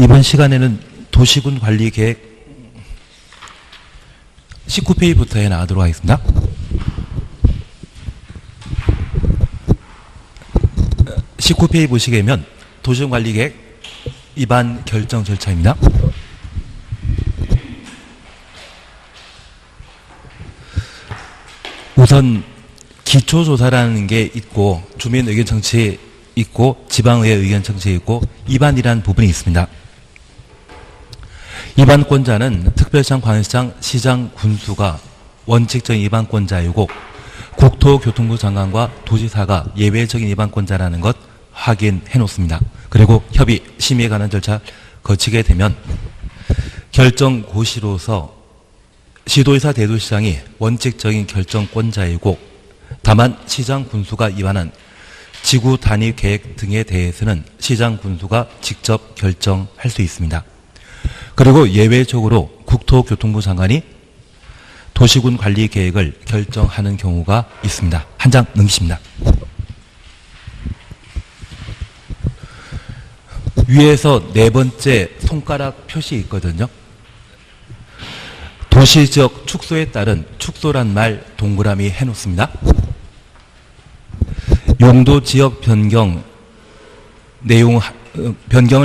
이번 시간에는 도시군 관리 계획 19페이지부터 해 나가도록 하겠습니다. 19페이지 보시게 되면 도시군 관리 계획 입안 결정 절차입니다. 우선 기초조사라는 게 있고 주민 의견 청취 있고 지방의회 의견 청취 있고 입안이라는 부분이 있습니다. 입안권자는 특별시장, 광역시장, 시장, 군수가 원칙적인 입안권자이고 국토교통부 장관과 도지사가 예외적인 입안권자라는 것 확인해 놓습니다. 그리고 협의, 심의에 관한 절차 거치게 되면 결정고시로서 시도의사, 대도시장이 원칙적인 결정권자이고 다만 시장, 군수가 입안한 지구 단위 계획 등에 대해서는 시장, 군수가 직접 결정할 수 있습니다. 그리고 예외적으로 국토교통부 장관이 도시군 관리 계획을 결정하는 경우가 있습니다. 한 장 넘기십니다. 위에서 네 번째 손가락 표시 있거든요. 도시지역 축소에 따른 축소란 말 동그라미 해놓습니다. 용도 지역 변경을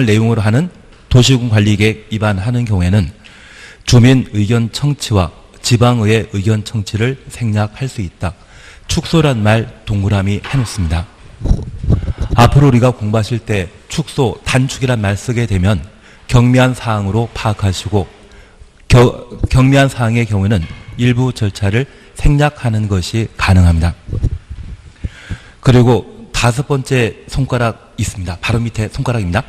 내용으로 하는 도시군 관리계획 입안하는 경우에는 주민 의견 청취와 지방의회 의견 청취를 생략할 수 있다. 축소란 말 동그라미 해놓습니다. 앞으로 우리가 공부하실 때 축소, 단축이란 말 쓰게 되면 경미한 사항으로 파악하시고 경미한 사항의 경우에는 일부 절차를 생략하는 것이 가능합니다. 그리고 다섯 번째 손가락 있습니다. 바로 밑에 손가락입니다.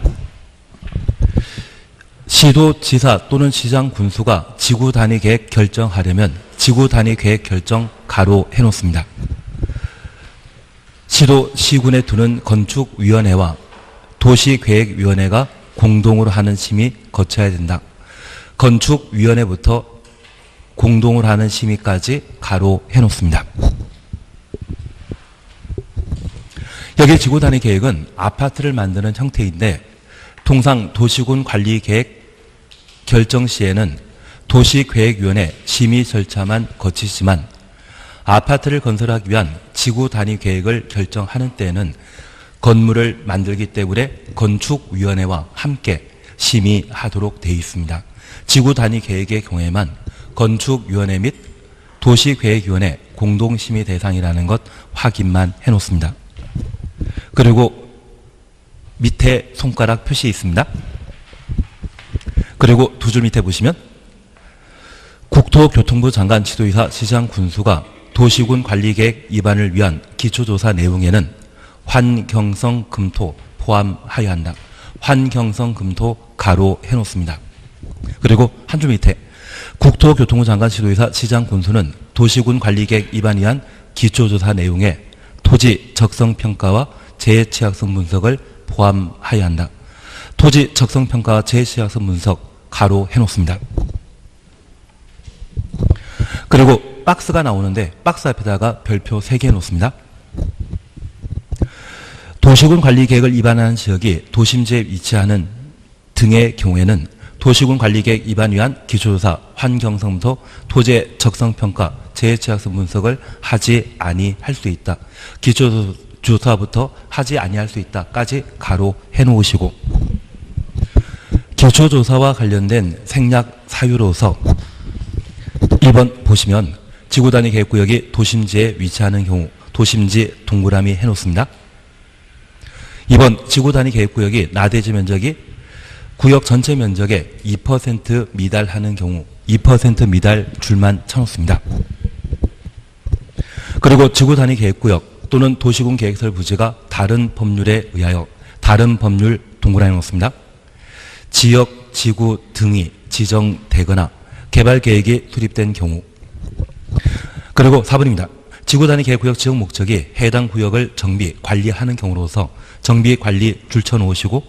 시도지사 또는 시장, 군수가 지구 단위 계획 결정하려면 지구 단위 계획 결정 가로 해놓습니다. 시도, 시군에 두는 건축위원회와 도시계획위원회가 공동으로 하는 심의 거쳐야 된다. 건축위원회부터 공동으로 하는 심의까지 가로 해놓습니다. 여기 지구 단위 계획은 아파트를 만드는 형태인데 통상 도시군 관리 계획 결정 시에는 도시계획위원회 심의 절차만 거치지만 아파트를 건설하기 위한 지구 단위 계획을 결정하는 때에는 건물을 만들기 때문에 건축위원회와 함께 심의하도록 되어 있습니다. 지구 단위 계획의 경우에만 건축위원회 및 도시계획위원회 공동심의 대상이라는 것 확인만 해놓습니다. 그리고 밑에 손가락 표시 있습니다. 그리고 두 줄 밑에 보시면 국토교통부 장관, 지도의사, 시장, 군수가 도시군 관리계획 입안을 위한 기초조사 내용에는 환경성 검토 포함하여야 한다. 환경성 검토 가로 해놓습니다. 그리고 한 줄 밑에 국토교통부 장관, 지도의사, 시장, 군수는 도시군 관리계획 입안을 위한 기초조사 내용에 토지 적성평가와 재취약성 분석을 포함하여야 한다. 토지 적성평가와 재취약성 분석 가로 해놓습니다. 그리고 박스가 나오는데 박스 앞에다가 별표 3개 놓습니다. 도시군 관리계획을 입안하는 지역이 도심지에 위치하는 등의 경우에는 도시군 관리계획 입안 위한 기초조사, 환경성도, 토지 적성평가, 재취약성 분석을 하지 아니할 수 있다. 기초조사부터 하지 아니할 수 있다까지 가로 해놓으시고 기초조사와 관련된 생략 사유로서 1번 보시면 지구단위 계획구역이 도심지에 위치하는 경우 도심지 동그라미 해놓습니다. 2번 지구단위 계획구역이 나대지 면적이 구역 전체 면적의 2% 미달하는 경우 2% 미달 줄만 쳐놓습니다. 그리고 지구단위 계획구역 또는 도시군 계획설 부지가 다른 법률에 의하여 다른 법률 동그라미 놓습니다. 지역, 지구 등이 지정되거나 개발계획이 수립된 경우. 그리고 4번입니다. 지구단위 계획구역 지역 목적이 해당 구역을 정비, 관리하는 경우로서 정비, 관리 줄쳐놓으시고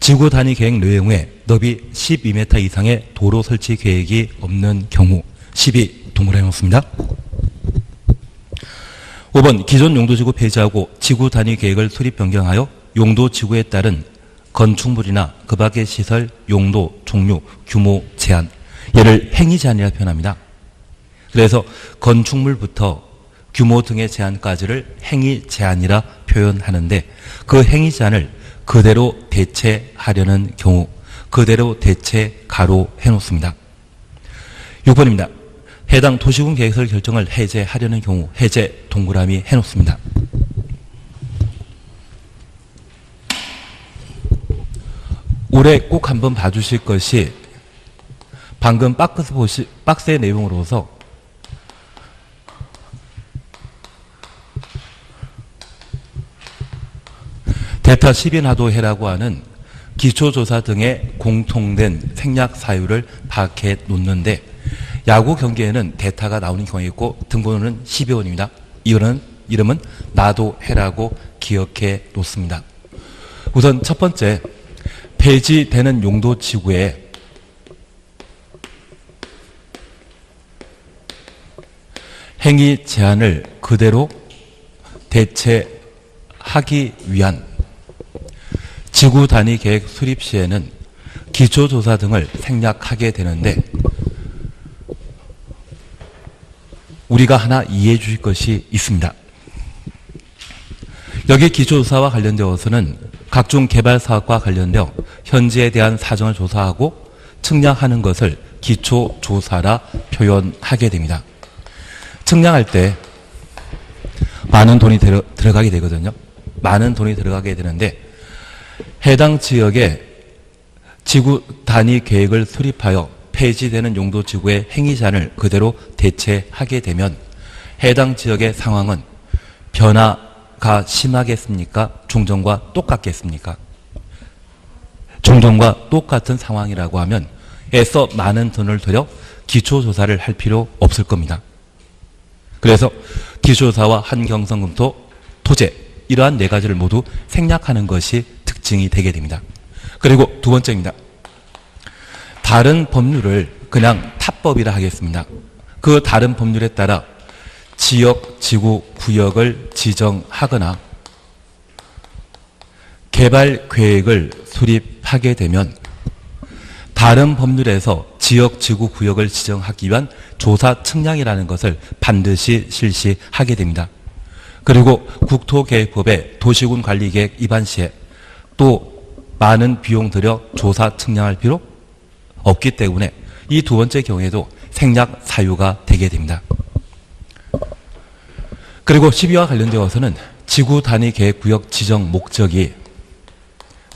지구단위 계획 내용에 너비 12m 이상의 도로 설치 계획이 없는 경우 12 동그라미 놓습니다. 5번 기존 용도지구 폐지하고 지구단위 계획을 수립 변경하여 용도지구에 따른 건축물이나 그 밖의 시설, 용도, 종류, 규모 제한, 얘를 행위 제한이라 표현합니다. 그래서 건축물부터 규모 등의 제한까지를 행위 제한이라 표현하는데 그 행위 제한을 그대로 대체하려는 경우 그대로 대체가로 해놓습니다. 6번입니다. 해당 도시군 계획설 결정을 해제하려는 경우 해제 동그라미 해놓습니다. 올해 꼭 한번 봐주실 것이 방금 박스의 내용으로서 대타 12나도해라고 하는 기초조사 등의 공통된 생략 사유를 파악해 놓는데 야구 경기에는 대타가 나오는 경우가 있고 등번호는 12번입니다. 이름은 나도해라고 기억해 놓습니다. 우선 첫 번째, 폐지되는 용도 지구에 행위 제한을 그대로 대체하기 위한 지구 단위 계획 수립 시에는 기초조사 등을 생략하게 되는데 우리가 하나 이해해 주실 것이 있습니다. 여기 기초조사와 관련되어서는 각종 개발 사업과 관련되어 현지에 대한 사정을 조사하고 측량하는 것을 기초조사라 표현하게 됩니다. 측량할 때 많은 돈이 들어가게 되거든요. 많은 돈이 들어가게 되는데 해당 지역에 지구 단위 계획을 수립하여 폐지되는 용도 지구의 행위 제한을 그대로 대체하게 되면 해당 지역의 상황은 변화가 심하겠습니까? 종전과 똑같겠습니까? 종전과 똑같은 상황이라고 하면 애써 많은 돈을 들여 기초조사를 할 필요 없을 겁니다. 그래서 기초조사와 한경성금토, 토제 이러한 네 가지를 모두 생략하는 것이 특징이 되게 됩니다. 그리고 두 번째입니다. 다른 법률을 그냥 타법이라 하겠습니다. 그 다른 법률에 따라 지역, 지구, 구역을 지정하거나 개발 계획을 수립하게 되면 다른 법률에서 지역, 지구, 구역을 지정하기 위한 조사 측량이라는 것을 반드시 실시하게 됩니다. 그리고 국토계획법의 도시군 관리계획 위반 시에 또 많은 비용 들여 조사 측량할 필요 없기 때문에 이 두 번째 경우에도 생략 사유가 되게 됩니다. 그리고 12와 관련되어서는 지구 단위 계획 구역 지정 목적이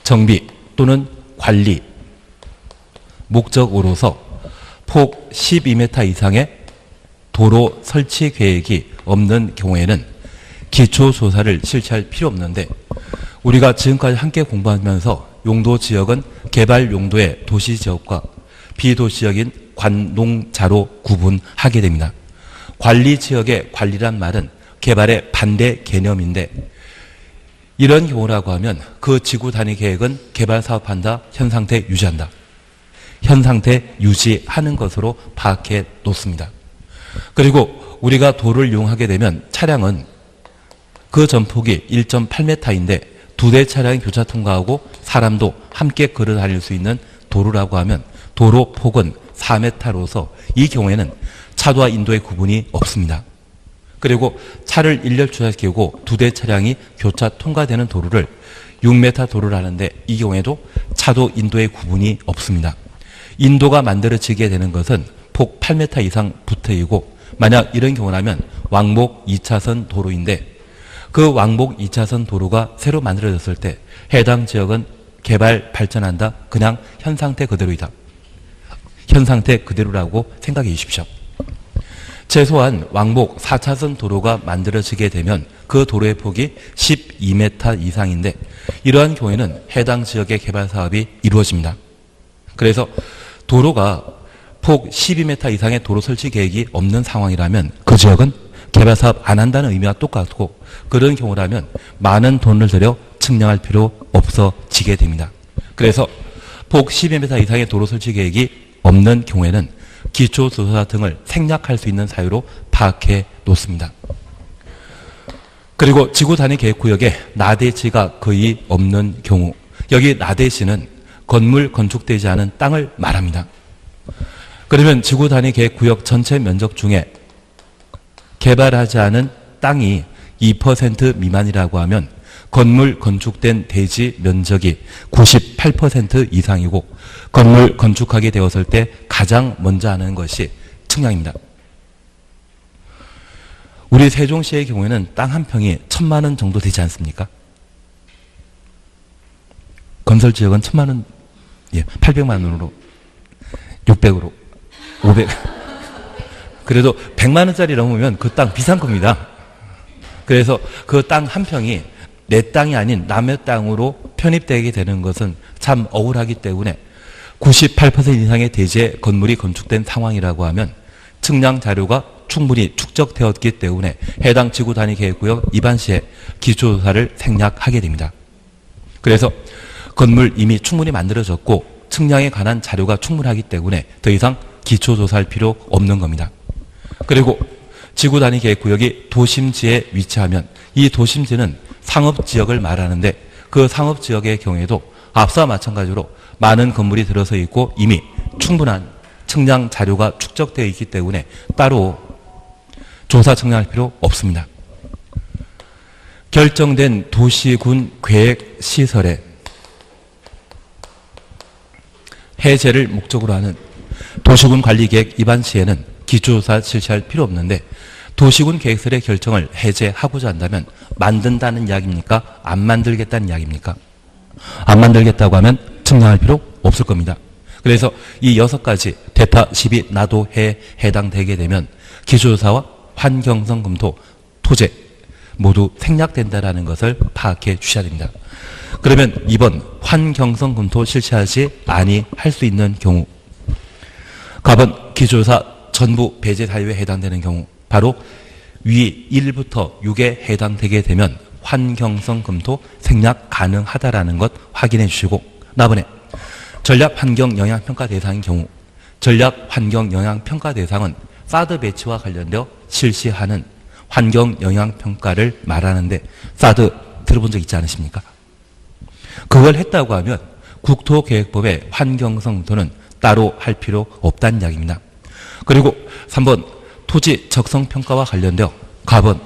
정비 또는 관리 목적으로서 폭 12m 이상의 도로 설치 계획이 없는 경우에는 기초조사를 실시할 필요 없는데 우리가 지금까지 함께 공부하면서 용도 지역은 개발 용도의 도시지역과 비도시적인 관농자로 구분하게 됩니다. 관리지역의 관리란 말은 개발의 반대 개념인데 이런 경우라고 하면 그 지구 단위 계획은 개발 사업한다, 현 상태 유지한다. 현 상태 유지하는 것으로 파악해 놓습니다. 그리고 우리가 도로를 이용하게 되면 차량은 그 전폭이 1.8m인데 두 대 차량이 교차 통과하고 사람도 함께 걸어 다닐 수 있는 도로라고 하면 도로 폭은 4m로서 이 경우에는 차도와 인도의 구분이 없습니다. 그리고 차를 일렬 주차시키고 두 대 차량이 교차 통과되는 도로를 6m 도로를 하는데 이 경우에도 차도 인도의 구분이 없습니다. 인도가 만들어지게 되는 것은 폭 8m 이상 붙어이고 만약 이런 경우라면 왕복 2차선 도로인데 그 왕복 2차선 도로가 새로 만들어졌을 때 해당 지역은 개발 발전한다. 그냥 현 상태 그대로이다. 현 상태 그대로라고 생각해 주십시오. 최소한 왕복 4차선 도로가 만들어지게 되면 그 도로의 폭이 12m 이상인데 이러한 경우에는 해당 지역의 개발 사업이 이루어집니다. 그래서 도로가 폭 12m 이상의 도로 설치 계획이 없는 상황이라면 그 지역은 개발 사업 안 한다는 의미와 똑같고 그런 경우라면 많은 돈을 들여 측량할 필요 없어지게 됩니다. 그래서 폭 12m 이상의 도로 설치 계획이 없는 경우에는 기초조사 등을 생략할 수 있는 사유로 파악해 놓습니다. 그리고 지구 단위 계획구역에 나대지가 거의 없는 경우 여기 나대시는 건물 건축되지 않은 땅을 말합니다. 그러면 지구 단위 계획 구역 전체 면적 중에 개발하지 않은 땅이 2% 미만이라고 하면 건물 건축된 대지 면적이 98% 이상이고 건물 건축하게 되었을 때 가장 먼저 하는 것이 측량입니다. 우리 세종시의 경우에는 땅 한 평이 1,000만 원 정도 되지 않습니까? 건설지역은 1,000만 원, 800만 원으로, 600으로, 500. 그래도 100만 원짜리 넘으면 그 땅 비싼 겁니다. 그래서 그 땅 한 평이 내 땅이 아닌 남의 땅으로 편입되게 되는 것은 참 억울하기 때문에 98% 이상의 대지에 건물이 건축된 상황이라고 하면 측량 자료가 충분히 축적되었기 때문에 해당 지구 단위 계획구역 입안 시에 기초조사를 생략하게 됩니다. 그래서 건물 이미 충분히 만들어졌고 측량에 관한 자료가 충분하기 때문에 더 이상 기초조사할 필요 없는 겁니다. 그리고 지구 단위 계획구역이 도심지에 위치하면 이 도심지는 상업지역을 말하는데 그 상업지역의 경우에도 앞서와 마찬가지로 많은 건물이 들어서 있고 이미 충분한 측량 자료가 축적되어 있기 때문에 따로 조사 측량할 필요 없습니다. 결정된 도시군 계획 시설의 해제를 목적으로 하는 도시군 관리계획 입안 시에는 기초조사 실시할 필요 없는데 도시군 계획설의 결정을 해제하고자 한다면 만든다는 이야기입니까? 안 만들겠다는 이야기입니까? 안 만들겠다고 하면 측량할 필요 없을 겁니다. 그래서 이 6가지 대타 10이 나도해에 해당되게 되면 기초조사와 환경성 검토, 토제 모두 생략된다는 것을 파악해 주셔야 됩니다. 그러면 2번 환경성 검토 실시하지 아니할 수 있는 경우 갑은 기초조사 전부 배제 사유에 해당되는 경우 바로 위 1부터 6에 해당되게 되면 환경성 검토 생략 가능하다라는 것 확인해 주시고 나번에 전략환경영향평가 대상인 경우 전략환경영향평가 대상은 사드 배치와 관련되어 실시하는 환경영향평가를 말하는데 사드 들어본 적 있지 않으십니까? 그걸 했다고 하면 국토계획법의 환경성 검토는 따로 할 필요 없다는 이야기입니다. 그리고 3번 토지 적성평가와 관련되어 갑은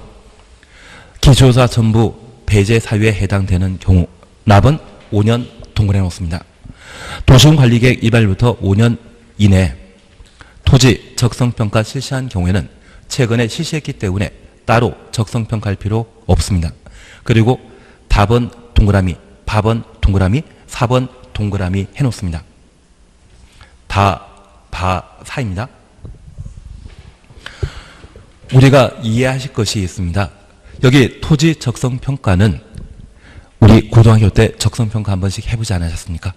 기초조사 전부 배제 사유에 해당되는 경우 납은 5년 동그래 놓습니다. 도시군관리계획 입안일부터 5년 이내 토지 적성평가 실시한 경우에는 최근에 실시했기 때문에 따로 적성평가할 필요 없습니다. 그리고 답은 동그라미, 밥은 동그라미, 4번 동그라미 해놓습니다. 다, 바, 사입니다. 우리가 이해하실 것이 있습니다. 여기 토지 적성평가는 우리 고등학교 때 적성평가 한 번씩 해보지 않으셨습니까?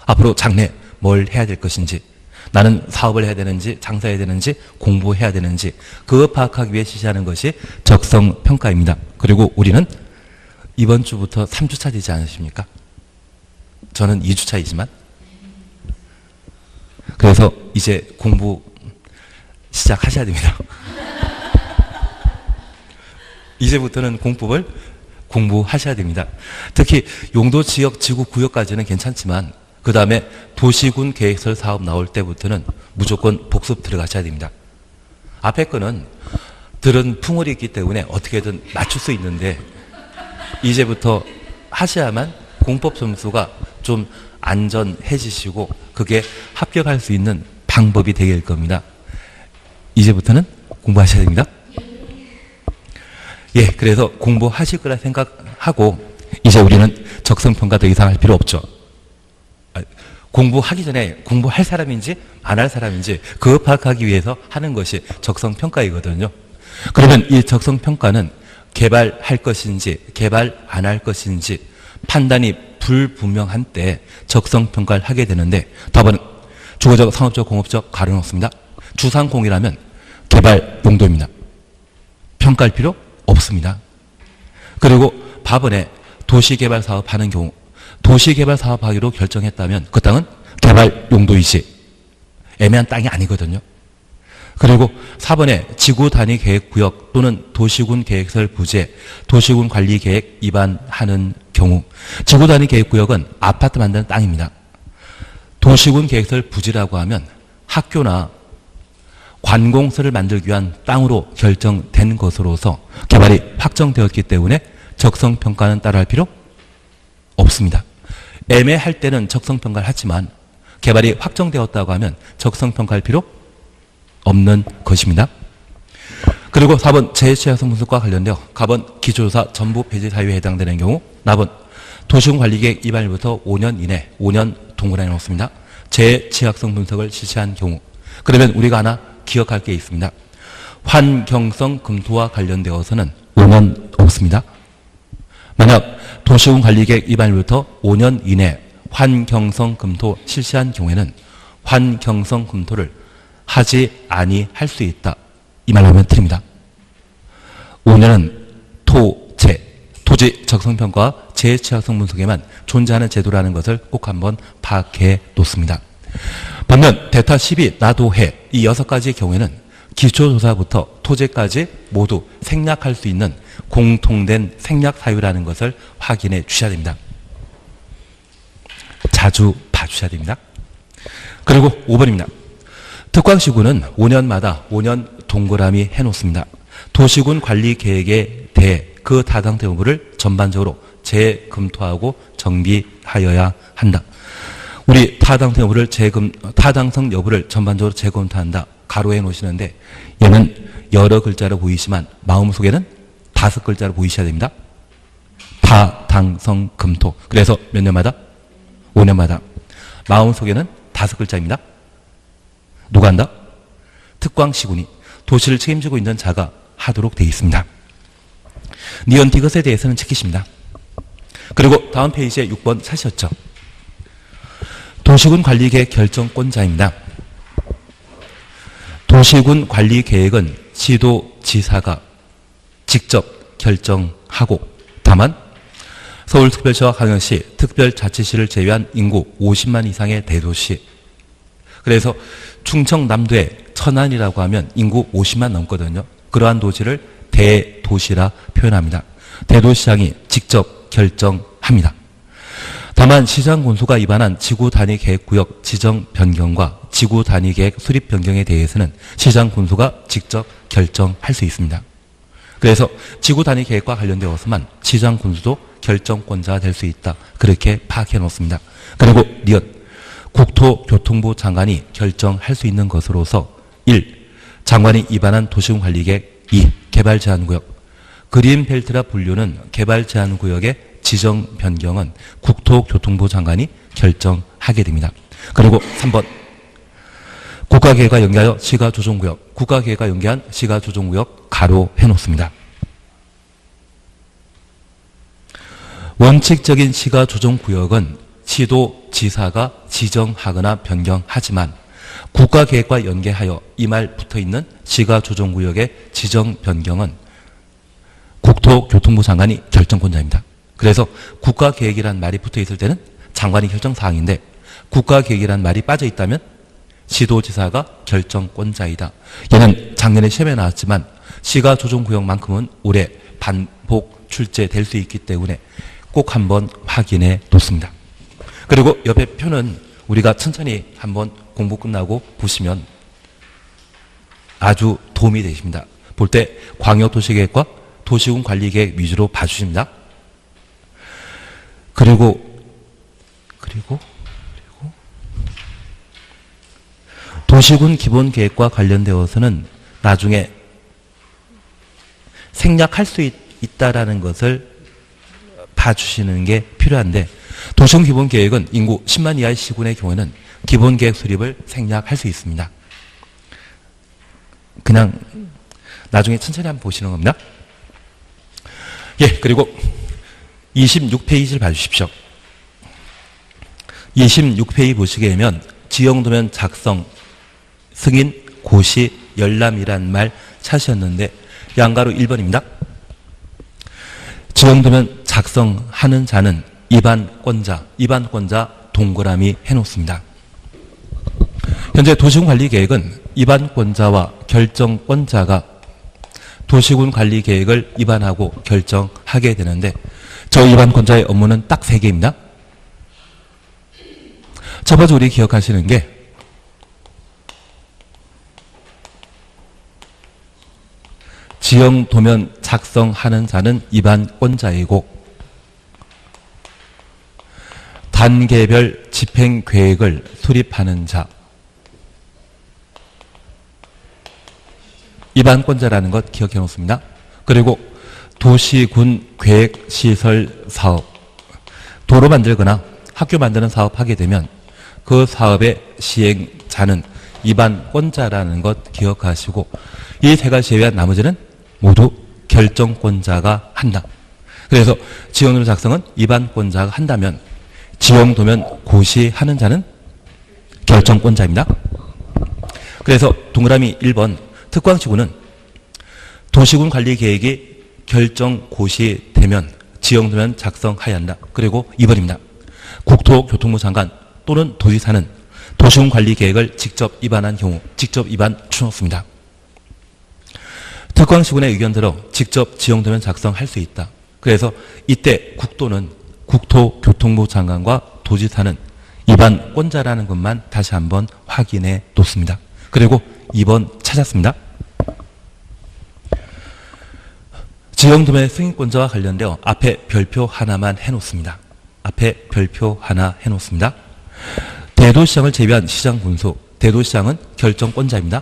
앞으로 장래 뭘 해야 될 것인지 나는 사업을 해야 되는지 장사해야 되는지 공부해야 되는지 그거 파악하기 위해 실시하는 것이 적성평가입니다. 그리고 우리는 이번 주부터 3주차 되지 않으십니까? 저는 2주차이지만 그래서 이제 공부 시작하셔야 됩니다. 이제부터는 공법을 공부하셔야 됩니다. 특히 용도 지역 지구 구역까지는 괜찮지만 그 다음에 도시군 계획설 사업 나올 때부터는 무조건 복습 들어가셔야 됩니다. 앞에 거는 들은 풍월이 있기 때문에 어떻게든 맞출 수 있는데 이제부터 하셔야만 공법 점수가 좀 안전해지시고 그게 합격할 수 있는 방법이 되게 될 겁니다. 이제부터는 공부하셔야 됩니다. 예, 그래서 공부하실 거라 생각하고 이제 우리는 적성평가 더 이상 할 필요 없죠. 공부하기 전에 공부할 사람인지 안 할 사람인지 그거 파악하기 위해서 하는 것이 적성평가이거든요. 그러면 이 적성평가는 개발할 것인지 개발 안 할 것인지 판단이 불분명한 때 적성평가를 하게 되는데 답은 주거적, 상업적, 공업적 가려놓습니다. 주상공이라면 개발 용도입니다. 평가할 필요 없습니다. 그리고 밥원에 도시개발 사업 하는 경우 도시개발 사업하기로 결정했다면 그 땅은 개발 용도이지 애매한 땅이 아니거든요. 그리고 4번에 지구 단위 계획 구역 또는 도시군 계획설 부재, 도시군 관리 계획 위반하는 경우 지구 단위 계획구역은 아파트 만드는 땅입니다. 도시군 계획설 부지라고 하면 학교나 관공서를 만들기 위한 땅으로 결정된 것으로서 개발이 확정되었기 때문에 적성평가는 따라할 필요 없습니다. 애매할 때는 적성평가를 하지만 개발이 확정되었다고 하면 적성평가할 필요 없는 것입니다. 그리고 4번 재취약성 분석과 관련되어 가번 기초조사 전부 폐지 사유에 해당되는 경우, 나번 도시군 관리계획 입안일부터 5년 이내 5년 동그라미 놓습니다. 재취약성 분석을 실시한 경우, 그러면 우리가 하나 기억할 게 있습니다. 환경성 검토와 관련되어서는 5년 없습니다. 만약 도시군 관리계획 입안일부터 5년 이내 환경성 검토 실시한 경우에는 환경성 검토를 하지 아니할 수 있다. 이 말로 하면 틀립니다. 5년은 토지 적성평가와 재취약성 분석에만 존재하는 제도라는 것을 꼭 한번 파악해 놓습니다. 반면 대타 12, 나도해 이 6가지의 경우에는 기초조사부터 토지까지 모두 생략할 수 있는 공통된 생략 사유라는 것을 확인해 주셔야 됩니다. 자주 봐주셔야 됩니다. 그리고 5번입니다. 특광시군은 5년마다 5년 동그라미 해놓습니다. 도시군 관리 계획에 대해 그 타당성 여부를 전반적으로 재검토하고 정비하여야 한다. 우리 타당성 여부를 전반적으로 재검토한다. 가로해 놓으시는데 얘는 여러 글자로 보이지만 마음속에는 5글자로 보이셔야 됩니다. 타당성 검토. 그래서 몇 년마다? 5년마다. 마음속에는 5글자입니다. 누가 한다? 특광시군이 도시를 책임지고 있는 자가 하도록 되어 있습니다. 니언 이것에 대해서는 지키십니다. 그리고 다음 페이지에 6번 사셨죠. 도시군 관리계획 결정권자입니다. 도시군 관리계획은 시도지사가 직접 결정하고, 다만 서울특별시와 광역시, 특별자치시를 제외한 인구 50만 이상의 대도시, 그래서 충청남도의 천안이라고 하면 인구 50만 넘거든요. 그러한 도시를 대도시라 표현합니다. 대도시장이 직접 결정합니다. 다만 시장 군수가 위반한 지구 단위 계획구역 지정 변경과 지구 단위 계획 수립 변경에 대해서는 시장 군수가 직접 결정할 수 있습니다. 그래서 지구 단위 계획과 관련되어서만 시장 군수도 결정권자가 될 수 있다. 그렇게 파악해 놓습니다. 그리고 니은 국토교통부 장관이 결정할 수 있는 것으로서 1. 장관이 위반한 도시군 관리계획. 2. 개발제한구역. 그린벨트라 분류는 개발제한구역의 지정 변경은 국토교통부 장관이 결정하게 됩니다. 그리고 3번 국가계획과 연계하여 시가조정구역. 국가계획과 연계한 시가조정구역 가로 해놓습니다. 원칙적인 시가조정구역은 시도지사가 지정하거나 변경하지만 국가계획과 연계하여 이 말 붙어있는 시가조정구역의 지정 변경은 국토교통부 장관이 결정권자입니다. 그래서 국가계획이란 말이 붙어있을 때는 장관이 결정사항인데 국가계획이란 말이 빠져있다면 시도지사가 결정권자이다. 얘는 작년에 시험에 나왔지만 시가조정구역만큼은 올해 반복 출제될 수 있기 때문에 꼭 한번 확인해 놓습니다. 그리고 옆에 표는 우리가 천천히 한번 공부 끝나고 보시면 아주 도움이 되십니다. 볼 때 광역도시계획과 도시군 관리계획 위주로 봐주십니다. 그리고 도시군 기본계획과 관련되어서는 나중에 생략할 수 있다라는 것을 봐주시는 게 필요한데, 도시군 기본계획은 인구 10만 이하의 시군의 경우에는 기본계획 수립을 생략할 수 있습니다. 그냥 나중에 천천히 한번 보시는 겁니다. 예, 그리고 26페이지를 봐주십시오. 26페이지 보시게 되면 지형도면 작성, 승인, 고시, 열람이란 말 찾으셨는데 양가로 1번입니다. 지형도면 작성하는 자는 입안권자 동그라미 해놓습니다. 현재 도시군관리계획은 입안권자와 결정권자가 도시군관리계획을 입안하고 결정하게 되는데 저 입안권자의 업무는 딱 3개입니다. 첫 번째 우리 기억하시는 게 지형도면 작성하는 자는 입안권자이고 단계별 집행계획을 수립하는 자, 입안권자라는 것 기억해 놓습니다. 그리고 도시군 계획시설 사업, 도로 만들거나 학교 만드는 사업 하게 되면 그 사업의 시행자는 입안권자라는 것 기억하시고 이 3가지 제외한 나머지는 모두 결정권자가 한다. 그래서 지형도면 작성은 입안권자가 한다면 지형도면 고시하는 자는 결정권자입니다. 그래서 동그라미 1번 특광지구는 도시군 관리계획이 결정 고시되면 지형도면 작성해야 한다. 그리고 2번입니다. 국토교통부 장관 또는 도지사는 도시군 관리계획을 직접 위반한 경우 직접 위반 추놓습니다. 특광시군의 의견대로 직접 지형도면 작성할 수 있다. 그래서 이때 국도는 국토교통부 장관과 도지사는 입안권자라는 것만 다시 한번 확인해 놓습니다. 그리고 2번 찾았습니다. 지형도면 승인권자와 관련되어 앞에 별표 하나만 해놓습니다. 앞에 별표 하나 해놓습니다. 대도시장을 제외한 시장군수, 대도시장은 결정권자입니다.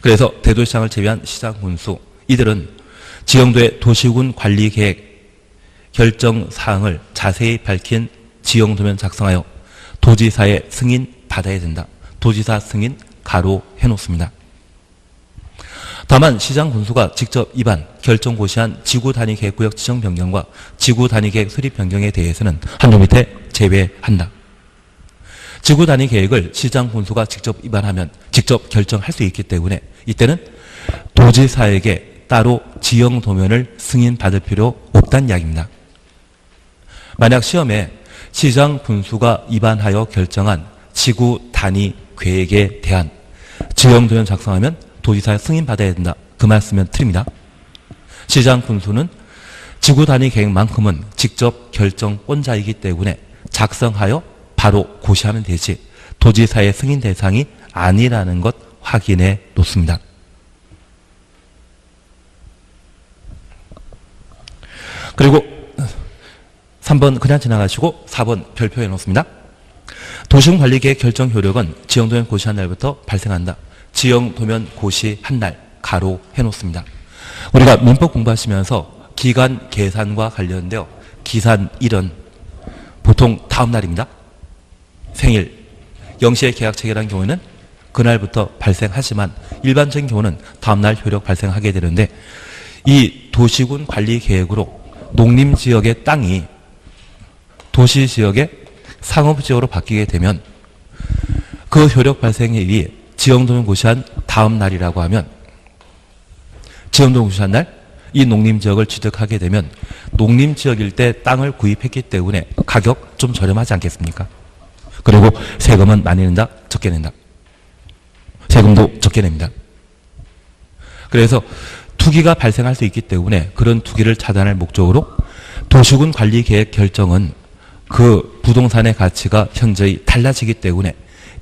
그래서 대도시장을 제외한 시장군수, 이들은 지형도의 도시군 관리계획 결정사항을 자세히 밝힌 지형도면 작성하여 도지사의 승인 받아야 된다. 도지사 승인 가로 해놓습니다. 다만 시장군수가 직접 위반, 결정 고시한 지구단위계획구역 지정 변경과 지구단위계획 수립 변경에 대해서는 한줄 밑에 제외한다. 지구단위계획을 시장군수가 직접 위반하면 직접 결정할 수 있기 때문에 이때는 도지사에게 따로 지형도면을 승인받을 필요 없다는 이야기입니다. 만약 시험에 시장군수가 위반하여 결정한 지구단위계획에 대한 지형도면 작성하면 도지사의 승인받아야 된다. 그 말씀은 틀립니다. 시장군수는 지구단위계획만큼은 직접 결정권자이기 때문에 작성하여 바로 고시하면 되지 도지사의 승인 대상이 아니라는 것 확인해 놓습니다. 그리고 3번 그냥 지나가시고 4번 별표해 놓습니다. 도시군 관리계획 결정 효력은 지형도면 고시한 날부터 발생한다. 지형도면 고시한 날 가로 해놓습니다. 우리가 민법 공부하시면서 기간 계산과 관련되어 기산일은 보통 다음 날입니다. 생일, 영시의 계약체결한 경우에는 그날부터 발생하지만 일반적인 경우는 다음 날 효력 발생하게 되는데 이 도시군 관리계획으로 농림지역의 땅이 도시지역의 상업지역으로 바뀌게 되면 그 효력 발생일이 지형도면 고시한 다음 날이라고 하면 지형도면 고시한 날 이 농림지역을 취득하게 되면 농림지역일 때 땅을 구입했기 때문에 가격 좀 저렴하지 않겠습니까? 그리고 세금은 많이 낸다, 적게 낸다. 세금도 적게 냅니다. 그래서 투기가 발생할 수 있기 때문에 그런 투기를 차단할 목적으로 도시군 관리계획 결정은 그 부동산의 가치가 현저히 달라지기 때문에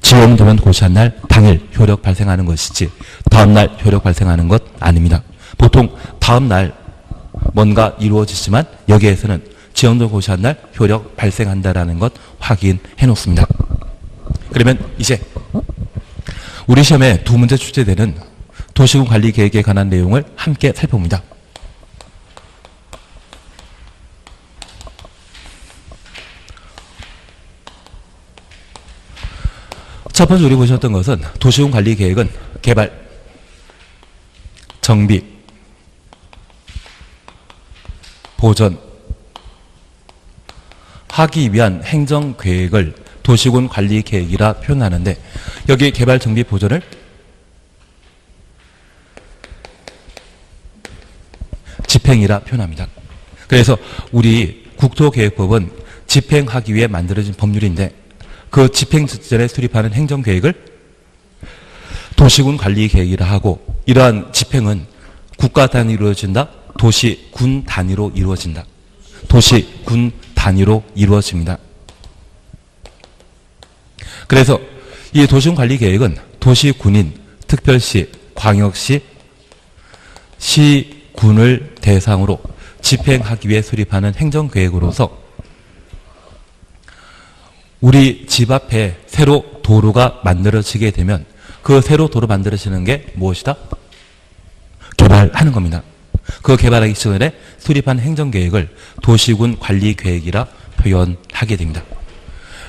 지형도면 고시한 날 당일 효력 발생하는 것이지 다음 날 효력 발생하는 것 아닙니다. 보통 다음 날 뭔가 이루어지지만 여기에서는 지형도면 고시한 날 효력 발생한다라는 것 확인해 놓습니다. 그러면 이제 우리 시험에 두 문제 출제되는 도시군 관리 계획에 관한 내용을 함께 살펴봅니다. 첫 번째 우리 보셨던 것은 도시군 관리 계획은 개발, 정비, 보전, 하기 위한 행정계획을 도시군 관리계획이라 표현하는데 여기 개발, 정비, 보전을 집행이라 표현합니다. 그래서 우리 국토계획법은 집행하기 위해 만들어진 법률인데 그 집행 전에 수립하는 행정계획을 도시군 관리계획이라 하고 이러한 집행은 국가 단위로 이루어진다, 도시, 군 단위로 이루어진다. 도시, 군 단위로 이루어집니다. 그래서 이 도시군 관리 계획은 도시, 군인, 특별시, 광역시, 시군을 대상으로 집행하기 위해 수립하는 행정계획으로서 우리 집 앞에 새로 도로가 만들어지게 되면 그 새로 도로 만들어지는 게 무엇이다? 개발하는 겁니다. 그 개발하기 전에 수립한 행정계획을 도시군 관리계획이라 표현하게 됩니다.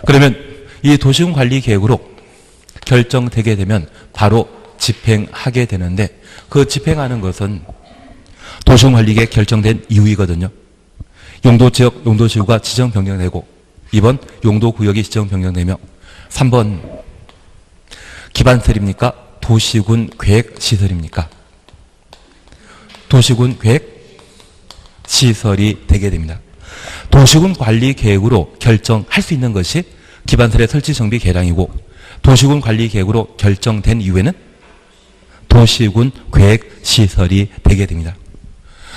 그러면 이 도시군 관리계획으로 결정되게 되면 바로 집행하게 되는데 그 집행하는 것은 도시군 관리계획 결정된 이후이거든요. 용도지역, 용도지구가 지정 변경되고 2번 용도구역이 지정 변경되며 3번 기반설입니까? 도시군 계획시설입니까? 도시군 계획시설이 되게 됩니다. 도시군 관리계획으로 결정할 수 있는 것이 기반설의 설치정비 계량이고 도시군 관리계획으로 결정된 이후에는 도시군 계획시설이 되게 됩니다.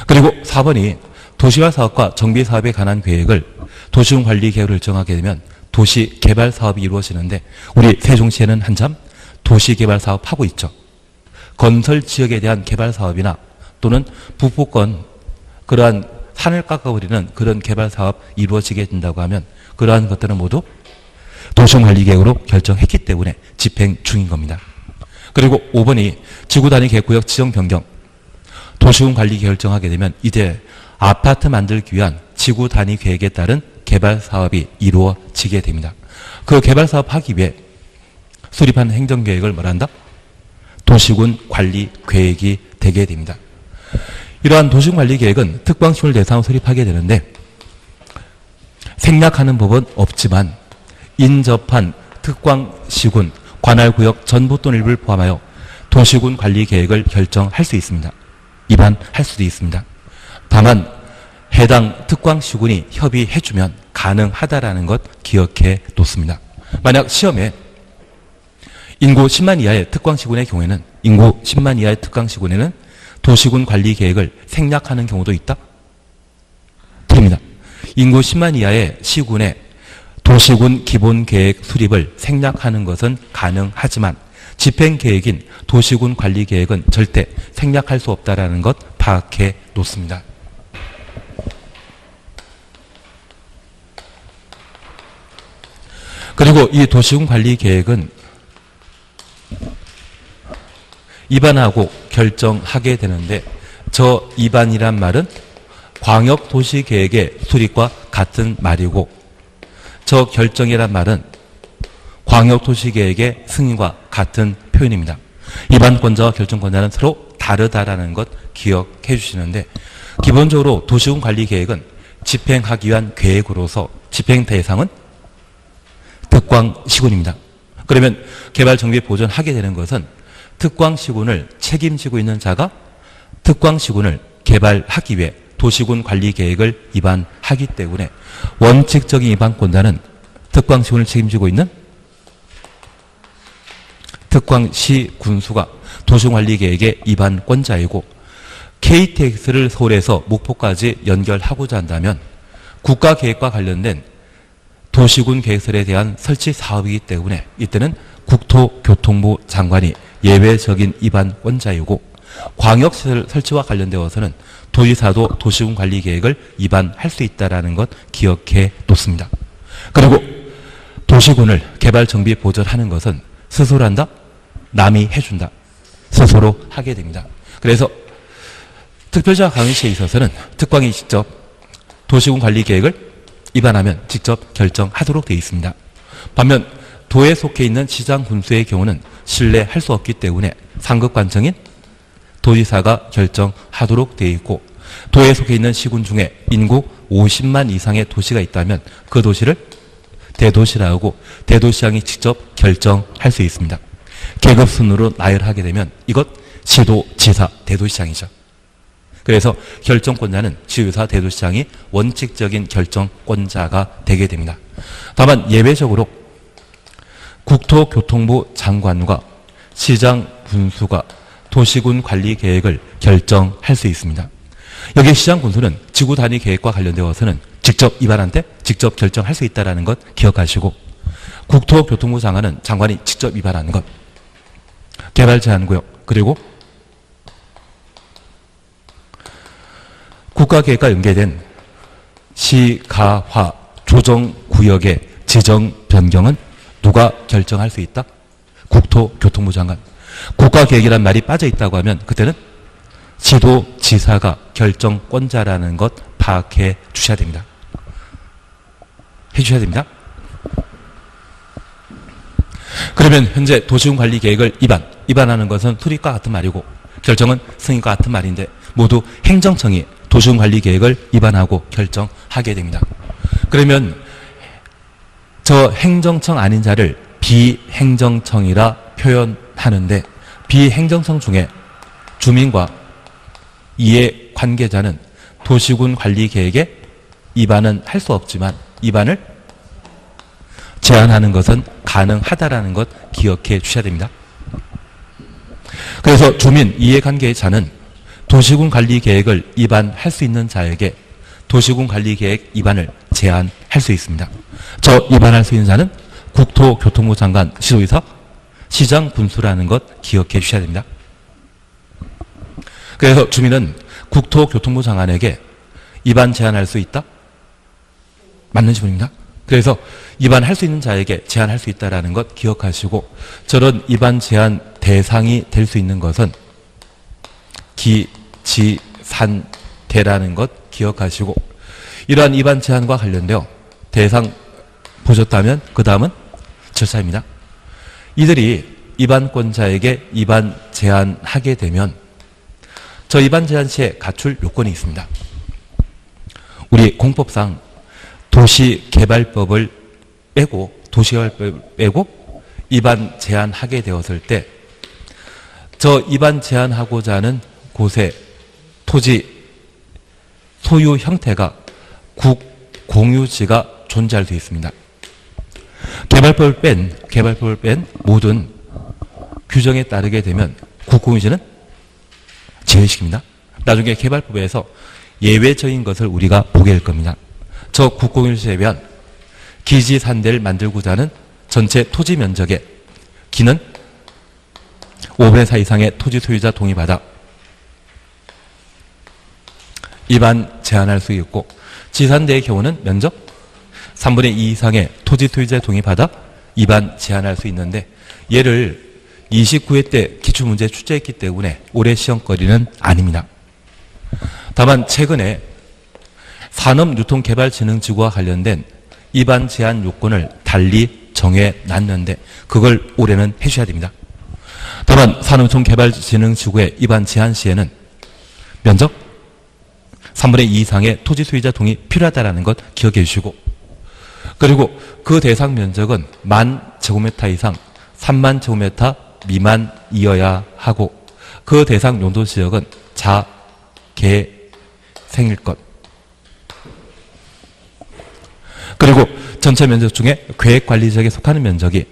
그리고 4번이 도시개발사업과 정비사업에 관한 계획을 도시군 관리계획으로 결정하게 되면 도시개발사업이 이루어지는데 우리 세종시에는 한참 도시개발사업 하고 있죠. 건설지역에 대한 개발사업이나 또는 부포권 그러한 산을 깎아버리는 그런 개발사업 이루어지게 된다고 하면 그러한 것들은 모두 도시군 관리계획으로 결정했기 때문에 집행 중인 겁니다. 그리고 5번이 지구단위 계획구역 지정 변경 도시군 관리계획 결정하게 되면 이제 아파트 만들기 위한 지구단위 계획에 따른 개발사업이 이루어지게 됩니다. 그 개발사업 하기 위해 수립한 행정계획을 뭐란다? 도시군 관리계획이 되게 됩니다. 이러한 도시군 관리계획은 특광시군을 대상으로 수립하게 되는데 생략하는 법은 없지만 인접한 특광시군, 관할구역 전부 또는 일부를 포함하여 도시군 관리계획을 결정할 수 있습니다. 위반할 수도 있습니다. 다만 해당 특광시군이 협의해주면 가능하다라는 것 기억해 놓습니다. 만약 시험에 인구 10만 이하의 특광시군의 경우에는 인구 10만 이하의 특광시군에는 도시군 관리계획을 생략하는 경우도 있다? 드립니다. 인구 10만 이하의 시군에 도시군 기본계획 수립을 생략하는 것은 가능하지만 집행계획인 도시군 관리계획은 절대 생략할 수 없다라는 것 파악해 놓습니다. 그리고 이 도시군 관리계획은 입안하고 결정하게 되는데 저 입안이란 말은 광역도시계획의 수립과 같은 말이고 저 결정이란 말은 광역도시계획의 승인과 같은 표현입니다. 입안권자와 결정권자는 서로 다르다라는 것 기억해 주시는데 기본적으로 도시군 관리계획은 집행하기 위한 계획으로서 집행 대상은 특광시군입니다. 그러면 개발정비 보존하게 되는 것은 특광시군을 책임지고 있는 자가 특광시군을 개발하기 위해 도시군 관리계획을 입안하기 때문에 원칙적인 입안권자는 특광시군을 책임지고 있는 특광시 군수가 도시군 관리계획의 입안권자이고 KTX를 서울에서 목포까지 연결하고자 한다면 국가계획과 관련된 도시군 계획설에 대한 설치 사업이기 때문에 이때는 국토교통부 장관이 예외적인 입안권자이고 광역시설 설치와 관련되어서는 도지사도 도시군 관리계획을 입안할 수 있다는 것 기억해 놓습니다. 그리고 도시군을 개발정비 보존하는 것은 스스로 한다? 남이 해준다. 스스로 하게 됩니다. 그래서 특별시와 광역시에 있어서는 특광이 직접 도시군 관리계획을 입안하면 직접 결정하도록 되어 있습니다. 반면 도에 속해 있는 시장 군수의 경우는 신뢰할 수 없기 때문에 상급관청인 도지사가 결정하도록 되어 있고 도에 속해 있는 시군 중에 인구 50만 이상의 도시가 있다면 그 도시를 대도시라고 하고 대도시장이 직접 결정할 수 있습니다. 계급 순으로 나열하게 되면 이것 시도지사 대도시장이죠. 그래서 결정권자는 시도지사 대도시장이 원칙적인 결정권자가 되게 됩니다. 다만 예외적으로 국토교통부 장관과 시장 군수가 도시군 관리 계획을 결정할 수 있습니다. 여기 시장 군수는 지구 단위 계획과 관련되어서는 직접 입안한테 직접 결정할 수 있다는 것 기억하시고, 국토교통부 장관은 장관이 직접 입안하는 것, 개발 제한구역, 그리고 국가계획과 연계된 시가화 조정구역의 지정 변경은 누가 결정할 수 있다? 국토교통부 장관. 국가계획이란 말이 빠져있다고 하면 그때는 지도지사가 결정권자라는 것 파악해 주셔야 됩니다. 해주셔야 됩니다. 그러면 현재 도시군관리계획을 입안하는 것은 수립과 같은 말이고 결정은 승인과 같은 말인데 모두 행정청이 도시군관리계획을 입안하고 결정하게 됩니다. 그러면 저 행정청 아닌 자를 비행정청이라 표현하는데, 비행정청 중에 주민과 이해관계자는 도시군관리계획에 입안은 할 수 없지만 입안을 제한하는 것은 가능하다라는 것 기억해 주셔야 됩니다. 그래서 주민 이해관계자는 도시군관리계획을 입안할 수 있는 자에게 도시군관리계획 입안을 제한할 수 있습니다. 저 입안할 수 있는 자는 국토교통부 장관, 시도의사, 시장군수라는 것 기억해 주셔야 됩니다. 그래서 주민은 국토교통부 장관에게 입안 제한할 수 있다? 맞는 질문입니다. 그래서 입안할 수 있는 자에게 제한할 수 있다는 것 기억하시고, 저런 입안 제한 대상이 될 수 있는 것은 기, 지, 산, 대라는 것 기억하시고, 이러한 입안 제한과 관련되어 대상 보셨다면 그 다음은 절차입니다. 이들이 입안권자에게 입안 제한하게 되면 저 입안 제한 시에 갖출 요건이 있습니다. 우리 공법상 도시개발법을 빼고 입안 제한하게 되었을 때 저 입안 제한하고자 하는 곳에 토지 소유 형태가 국공유지가 존재할 수 있습니다. 개발법을 뺀 모든 규정에 따르게 되면 국공유지는 제외시킵니다. 나중에 개발법에서 예외적인 것을 우리가 보게 될 겁니다. 저 국공유지 제외한 기지산대를 만들고자 하는 전체 토지 면적의 기는 5분의 4 이상의 토지 소유자 동의받아 입안 제한할 수 있고, 지산대의 경우는 면적 3분의 2 이상의 토지 소유자 동의받아 입안 제한할 수 있는데, 얘를 29회 때 기출문제 출제했기 때문에 올해 시험거리는 아닙니다. 다만 최근에 산업유통개발진흥지구와 관련된 입안 제한 요건을 달리 정해놨는데 그걸 올해는 해주셔야 됩니다. 다만 산업유통개발진흥지구의 입안 제한 시에는 면적 3분의 2 이상의 토지 소유자 동의 필요하다는 것 기억해 주시고, 그리고 그 대상 면적은 10,000제곱미터 이상 30,000제곱미터 미만이어야 하고, 그 대상 용도지역은 자개생일 것, 그리고 전체 면적 중에 계획관리지역에 속하는 면적이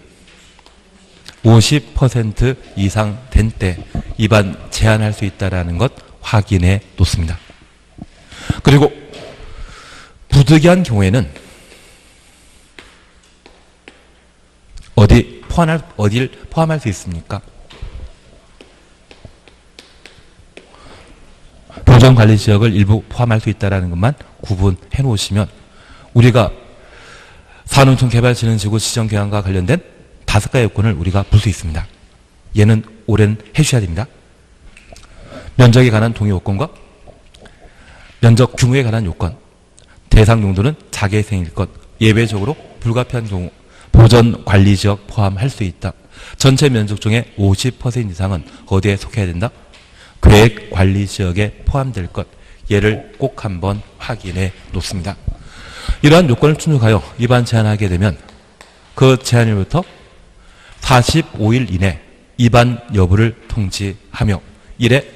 50% 이상 된 때 입안 제한할 수 있다는 것 확인해 놓습니다. 그리고 부득이한 경우에는 어딜 포함할 수 있습니까? 교정관리지역을 일부 포함할 수 있다는 것만 구분해 놓으시면 우리가 산업유통개발진흥지구 지정계획과 관련된 5가지 요건을 우리가 볼 수 있습니다. 얘는 올해는 해주셔야 됩니다. 면적에 관한 동의 요건과 면적 규모에 관한 요건, 대상 용도는 자개생일 것, 예외적으로 불가피한 경우 보전관리지역 포함할 수 있다. 전체 면적 중에 50% 이상은 어디에 속해야 된다? 계획관리지역에 포함될 것, 얘를 꼭 한번 확인해 놓습니다. 이러한 요건을 충족하여 입안 제한하게 되면 그 제한일부터 45일 이내 입안 여부를 통지하며 1회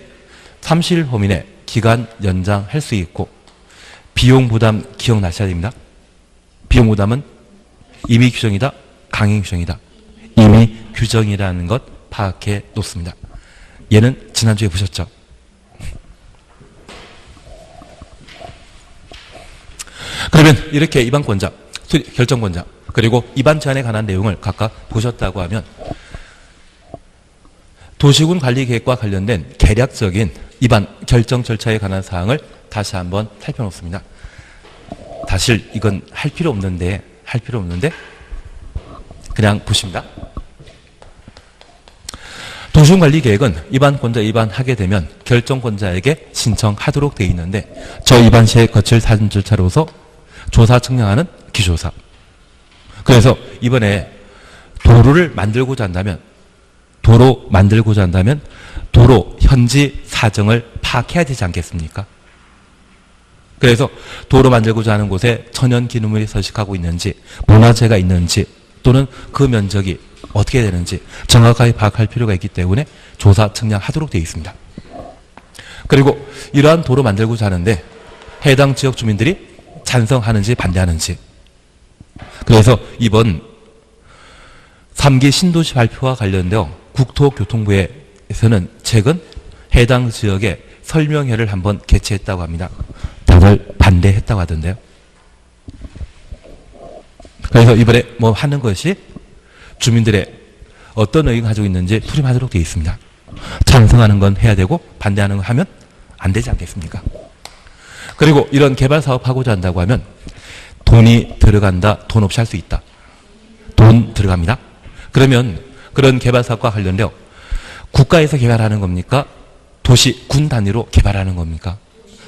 30일 범위 기간 연장할 수 있고, 비용 부담 기억나셔야 됩니다. 비용 부담은 임의 규정이다, 강행 규정이다. 임의 규정이라는 것 파악해 놓습니다. 얘는 지난주에 보셨죠? 그러면 이렇게 입안권자, 결정권자, 그리고 입안 제한에 관한 내용을 각각 보셨다고 하면 도시군 관리 계획과 관련된 개략적인 입안 결정 절차에 관한 사항을 다시 한번 살펴놓습니다. 사실 이건 할 필요 없는데 그냥 보십니다. 도시군관리계획은 입안권자 입안하게 되면 결정권자에게 신청하도록 되어 있는데 저 입안 시에 거칠 사전 절차로서 조사 측량하는 기조사. 그래서 이번에 도로를 만들고자 한다면 도로 현지 사정을 파악해야 되지 않겠습니까? 그래서 도로 만들고자 하는 곳에 천연 기념물이 서식하고 있는지, 문화재가 있는지, 또는 그 면적이 어떻게 되는지 정확하게 파악할 필요가 있기 때문에 조사 측량하도록 되어 있습니다. 그리고 이러한 도로 만들고자 하는데 해당 지역 주민들이 찬성하는지 반대하는지. 그래서 이번 3기 신도시 발표와 관련되어 국토교통부에서는 최근 해당 지역에 설명회를 한번 개최했다고 합니다. 다들 반대했다고 하던데요. 그래서 이번에 뭐 하는 것이 주민들의 어떤 의견을 가지고 있는지 수렴하도록 되어 있습니다. 찬성하는 건 해야 되고 반대하는 건 하면 안 되지 않겠습니까? 그리고 이런 개발 사업하고자 한다고 하면 돈이 들어간다, 돈 없이 할 수 있다. 돈 들어갑니다. 그러면 그런 개발 사업과 관련되어 국가에서 개발하는 겁니까? 도시, 군 단위로 개발하는 겁니까?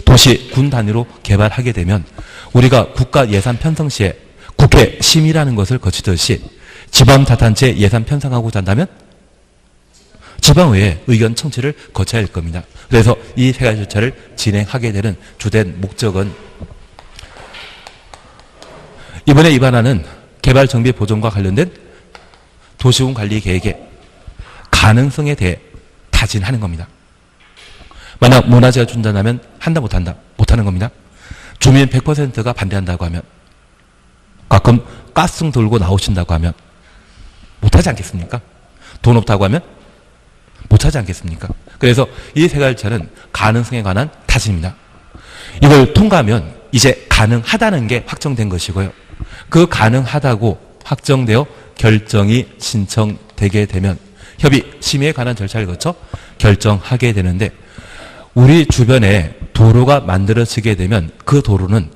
도시, 군 단위로 개발하게 되면 우리가 국가 예산 편성 시에 국회 심의라는 것을 거치듯이 지방자치단체 예산 편성하고자 한다면 지방의회 의견 청취를 거쳐야 할 겁니다. 그래서 이 세 가지 절차를 진행하게 되는 주된 목적은 이번에 입안하는 개발정비 보존과 관련된 도시군 관리 계획의 가능성에 대해 타진하는 겁니다. 만약 문화재가 준다면 한다 못한다 못하는 겁니다. 주민 100%가 반대한다고 하면 가끔 가스등 들고 나오신다고 하면 못하지 않겠습니까? 돈 없다고 하면 못하지 않겠습니까? 그래서 이 세 가지는 가능성에 관한 타진입니다. 이걸 통과하면 이제 가능하다는 게 확정된 것이고요. 그 가능하다고 확정되어 결정이 신청되게 되면 협의, 심의에 관한 절차를 거쳐 결정하게 되는데 우리 주변에 도로가 만들어지게 되면 그 도로는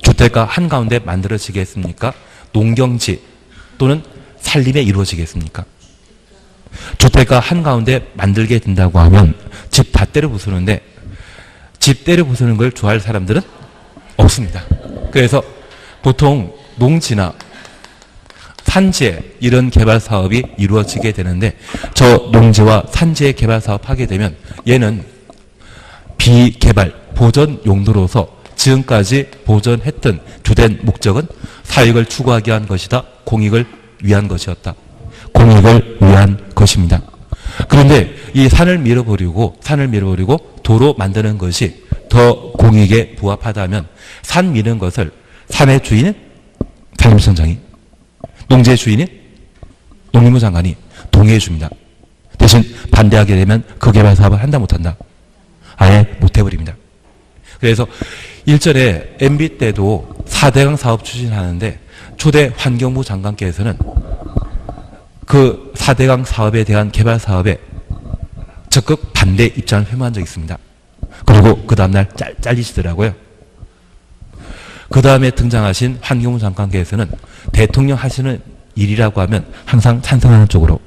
주택가 한가운데 만들어지겠습니까? 농경지 또는 산림에 이루어지겠습니까? 주택가 한가운데 만들게 된다고 하면 집 다 때려 부수는데 집 때려 부수는 걸 좋아할 사람들은 없습니다. 그래서 보통 농지나 산지에 이런 개발 사업이 이루어지게 되는데 저 농지와 산지에 개발 사업하게 되면 얘는 비개발 보전 용도로서 지금까지 보전했던 주된 목적은 사익을 추구하기 위한 것이다. 공익을 위한 것이었다. 공익을 위한 것입니다. 그런데 이 산을 밀어버리고 도로 만드는 것이 더 공익에 부합하다면 산 미는 것을 산의 주인은 산림청장이, 농지의 주인은 농림부 장관이 동의해 줍니다. 대신 반대하게 되면 그 개발 사업을 한다 못한다. 아예 못해버립니다. 그래서 일전에 MB 때도 4대강 사업 추진하는데 초대 환경부 장관께서는 그 4대강 사업에 대한 개발 사업에 적극 반대 입장을 표명한 적이 있습니다. 그리고 그 다음날 잘리시더라고요. 그 다음에 등장하신 환경부 장관께서는 대통령 하시는 일이라고 하면 항상 찬성하는 쪽으로,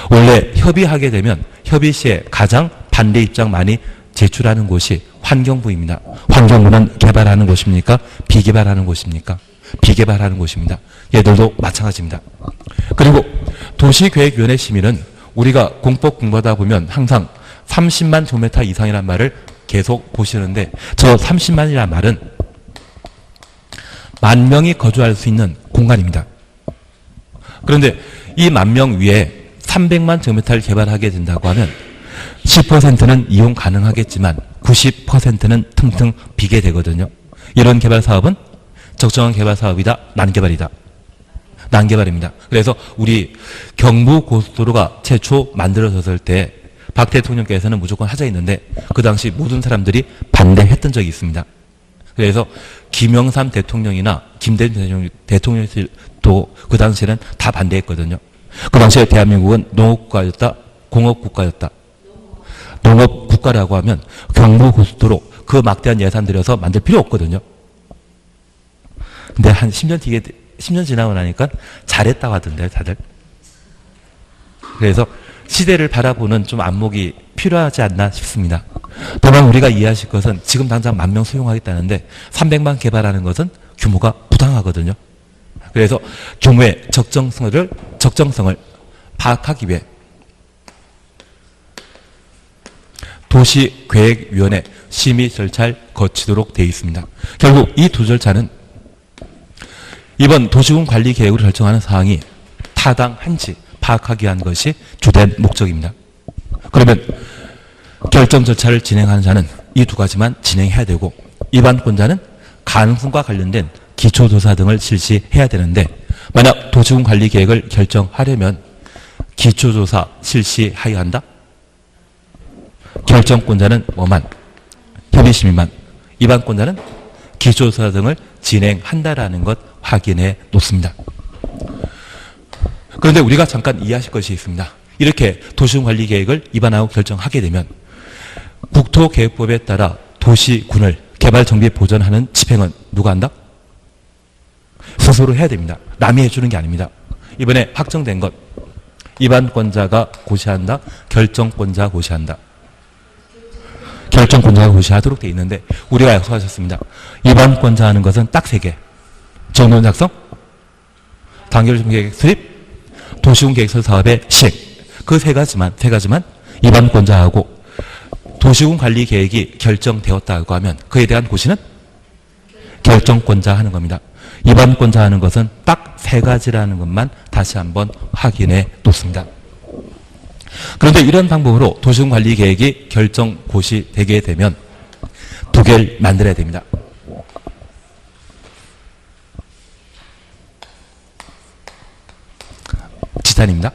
원래 협의하게 되면 협의 시에 가장 반대 입장 많이 제출하는 곳이 환경부입니다. 환경부는 개발하는 곳입니까? 비개발하는 곳입니까? 비개발하는 곳입니다. 얘들도 마찬가지입니다. 그리고 도시계획위원회 심의는 우리가 공법 공부하다 보면 항상 30만 제곱미터 이상이라는 말을 계속 보시는데 저 30만이라는 말은 10,000명이 거주할 수 있는 공간입니다. 그런데 이 10,000명 위에 300만 제곱미터를 개발하게 된다고 하면 10%는 이용 가능하겠지만 90%는 퉁퉁 비게 되거든요. 이런 개발 사업은 적정한 개발 사업이다, 난개발이다. 난개발입니다. 그래서 우리 경부고속도로가 최초 만들어졌을 때 박 대통령께서는 무조건 하자 했는데 그 당시 모든 사람들이 반대했던 적이 있습니다. 그래서 김영삼 대통령이나 김대중 대통령도 그 당시에는 다 반대했거든요. 그 당시에 대한민국은 농업국가였다, 공업국가였다. 농업국가라고 하면 경부고속도로 그 막대한 예산 들여서 만들 필요 없거든요. 근데 한 10년 지나고 나니까 잘했다고 하던데요, 다들. 그래서 시대를 바라보는 좀 안목이 필요하지 않나 싶습니다. 다만 우리가 이해하실 것은 지금 당장 10,000명 수용하겠다는데 300만 개발하는 것은 규모가 부당하거든요. 그래서 규모의 적정성을 파악하기 위해 도시계획위원회 심의 절차를 거치도록 되어 있습니다. 결국 이 두 절차는 이번 도시군 관리 계획을 결정하는 사항이 타당한지 파악하기 위한 것이 주된 목적입니다. 그러면 결정 절차를 진행하는 자는 이 두 가지만 진행해야 되고 입안권자는 가능성과 관련된 기초조사 등을 실시해야 되는데 만약 도시군 관리 계획을 결정하려면 기초조사 실시하여야 한다? 결정권자는 뭐만? 협의심의만. 입안권자는 기초조사 등을 진행한다라는 것 확인해 놓습니다. 그런데 우리가 잠깐 이해하실 것이 있습니다. 이렇게 도시군관리계획을 입안하고 결정하게 되면 국토계획법에 따라 도시군을 개발정비 보전하는 집행은 누가 한다? 스스로 해야 됩니다. 남이 해주는 게 아닙니다. 이번에 확정된 것 입안권자가 고시한다, 결정권자가 고시한다. 결정권자가 고시하도록 되어 있는데 우리가 약속하셨습니다. 입안권자 하는 것은 딱 3개. 정론 작성, 단계계획 수립, 도시군 계획설 사업의 시행. 그 세 가지만 입안권자하고 도시군 관리 계획이 결정되었다고 하면 그에 대한 고시는 결정권자 하는 겁니다. 입안권자 하는 것은 딱 3가지라는 것만 다시 한번 확인해 놓습니다. 그런데 이런 방법으로 도시군 관리 계획이 결정 고시되게 되면 2개를 만들어야 됩니다. 지단입니다.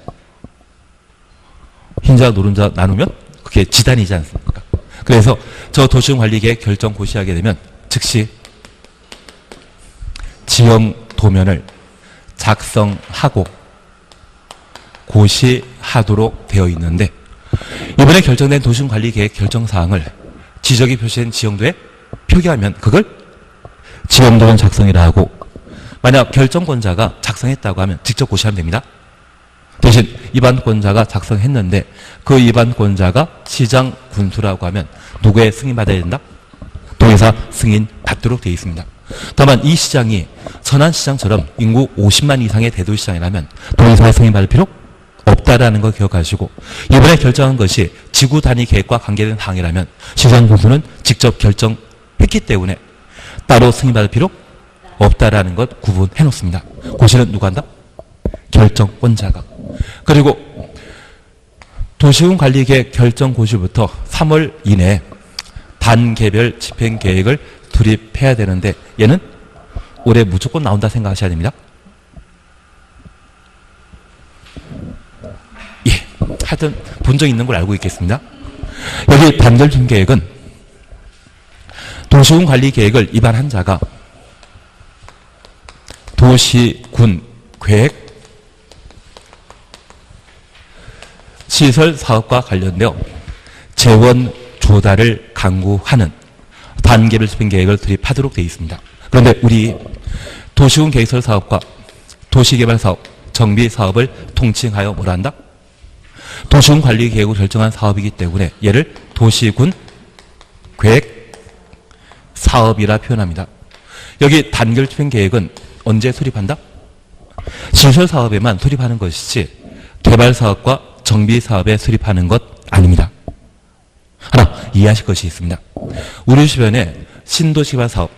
흰자 노른자 나누면 그게 지단이지 않습니까? 그래서 저 도시군관리계획 결정 고시하게 되면 즉시 지형 도면을 작성하고 고시하도록 되어 있는데 이번에 결정된 도시군관리계획 결정사항을 지적이 표시된 지형도에 표기하면 그걸 지형도면 작성이라 하고 만약 결정권자가 작성했다고 하면 직접 고시하면 됩니다. 대신 입안권자가 작성했는데 그 입안권자가 시장 군수라고 하면 누구의 승인받아야 된다? 도의사 승인 받도록 되어 있습니다. 다만 이 시장이 천안시장처럼 인구 50만 이상의 대도시장이라면 도의사의 승인받을 필요 없다라는 걸 기억하시고 이번에 결정한 것이 지구 단위 계획과 관계된 사항이라면 시장 군수는 직접 결정했기 때문에 따로 승인받을 필요 없다라는 것 구분해 놓습니다. 고시는 누가 한다? 결정권자가. 그리고 도시군관리계획 결정고시부터 3월 이내에 단계별 집행계획을 수립해야 되는데 얘는 올해 무조건 나온다 생각하셔야 됩니다. 예, 하여튼 본 적 있는 걸 알고 있겠습니다. 여기 단계별 집행계획은 도시군관리계획을 입안한 자가 도시군계획 시설 사업과 관련되어 재원 조달을 강구하는 단계별 집행계획을 수립하도록 되어 있습니다. 그런데 우리 도시군 계획설 사업과 도시개발 사업, 정비 사업을 통칭하여 뭐라 한다? 도시군 관리 계획을 결정한 사업이기 때문에 얘를 도시군 계획 사업이라 표현합니다. 여기 단계별 집행계획은 언제 수립한다? 시설 사업에만 수립하는 것이지 개발 사업과 정비 사업에 수립하는 것 아닙니다. 하나 이해하실 것이 있습니다. 우리 주변에 신도시 개발 사업,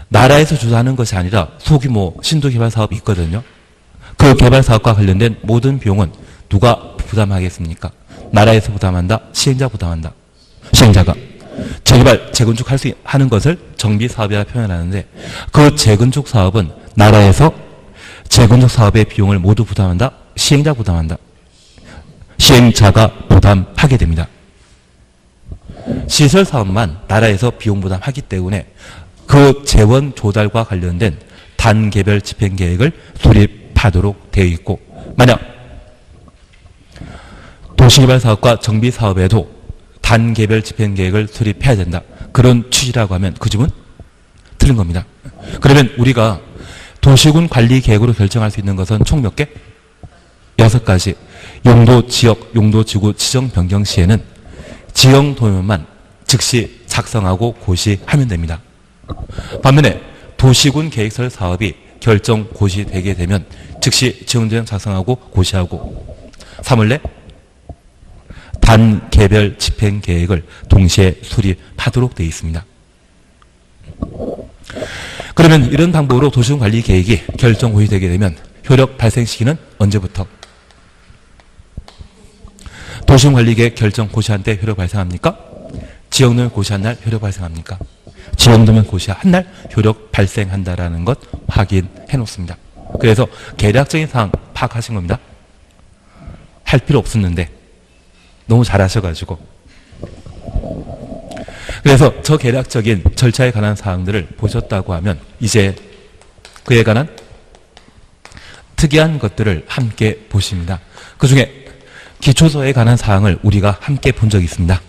나라에서 주도하는 것이 아니라 소규모 신도 개발 사업이 있거든요. 그 개발 사업과 관련된 모든 비용은 누가 부담하겠습니까? 나라에서 부담한다? 시행자 부담한다? 시행자가. 재개발, 재건축 하는 것을 정비 사업이라 표현하는데 그 재건축 사업은 나라에서 재건축 사업의 비용을 모두 부담한다? 시행자 부담한다? 시행자가 부담하게 됩니다. 시설 사업만 나라에서 비용 부담하기 때문에 그 재원 조달과 관련된 단계별 집행계획을 수립하도록 되어 있고, 만약 도시개발사업과 정비사업에도 단계별 집행계획을 수립해야 된다, 그런 취지라고 하면 그 점은 틀린 겁니다. 그러면 우리가 도시군 관리계획으로 결정할 수 있는 것은 총 몇 개? 6가지. 용도 지역, 용도 지구 지정 변경 시에는 지형 도면만 즉시 작성하고 고시하면 됩니다. 반면에 도시군 계획설 사업이 결정 고시되게 되면 즉시 지형도면 작성하고 고시하고 3원래 단계별 집행계획을 동시에 수립하도록 되어 있습니다. 그러면 이런 방법으로 도시군 관리 계획이 결정 고시되게 되면 효력 발생 시기는 언제부터? 도시군 관리 계획 결정 고시한 때 효력 발생합니까? 지역도면 고시한 날 효력 발생합니까? 지역도면 고시한 날 효력 발생한다라는 것 확인해 놓습니다. 그래서 계략적인 사항 파악하신 겁니다. 할 필요 없었는데 너무 잘하셔가지고. 그래서 저 계략적인 절차에 관한 사항들을 보셨다고 하면 이제 그에 관한 특이한 것들을 함께 보십니다. 그 중에 기초서에 관한 사항을 우리가 함께 본 적이 있습니다.